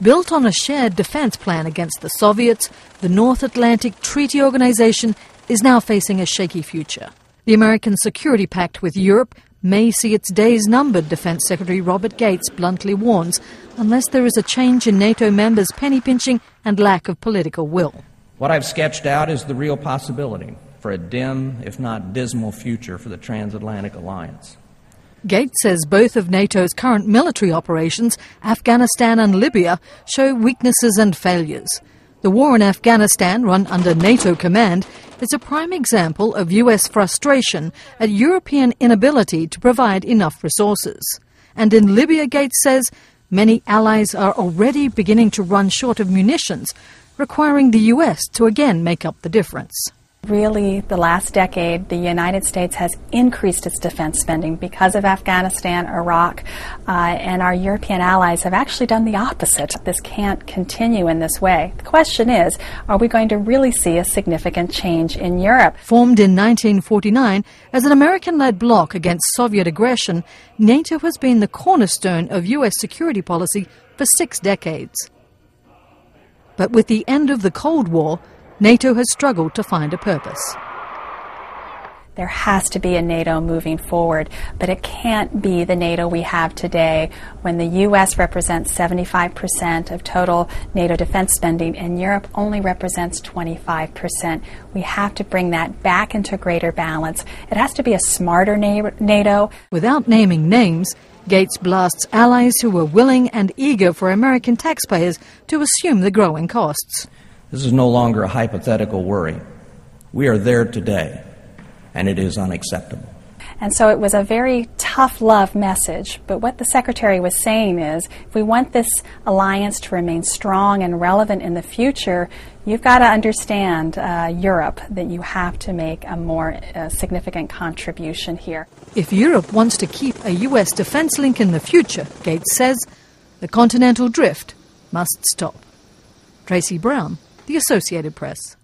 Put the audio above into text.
Built on a shared defence plan against the Soviets, the North Atlantic Treaty Organization is now facing a shaky future. The American security pact with Europe may see its days numbered, Defence Secretary Robert Gates bluntly warns, unless there is a change in NATO members' penny-pinching and lack of political will. What I've sketched out is the real possibility for a dim, if not dismal, future for the transatlantic alliance. Gates says both of NATO's current military operations, Afghanistan and Libya, show weaknesses and failures. The war in Afghanistan, run under NATO command, is a prime example of US frustration at European inability to provide enough resources. And in Libya, Gates says, many allies are already beginning to run short of munitions, requiring the US to again make up the difference. Really, the last decade, the United States has increased its defense spending because of Afghanistan, Iraq, and our European allies have actually done the opposite. This can't continue in this way. The question is, are we going to really see a significant change in Europe? Formed in 1949 as an American-led bloc against Soviet aggression, NATO has been the cornerstone of US security policy for 6 decades. But with the end of the Cold War, NATO has struggled to find a purpose. There has to be a NATO moving forward, but it can't be the NATO we have today when the U.S. represents 75% of total NATO defense spending and Europe only represents 25%. We have to bring that back into greater balance. It has to be a smarter NATO. Without naming names, Gates blasts allies who were willing and eager for American taxpayers to assume the growing costs. This is no longer a hypothetical worry. We are there today, and it is unacceptable. And so it was a very tough love message, but what the Secretary was saying is, if we want this alliance to remain strong and relevant in the future, you've got to understand, Europe, that you have to make a more significant contribution here. If Europe wants to keep a US defense link in the future, Gates says, the continental drift must stop. Tracy Brown, The Associated Press.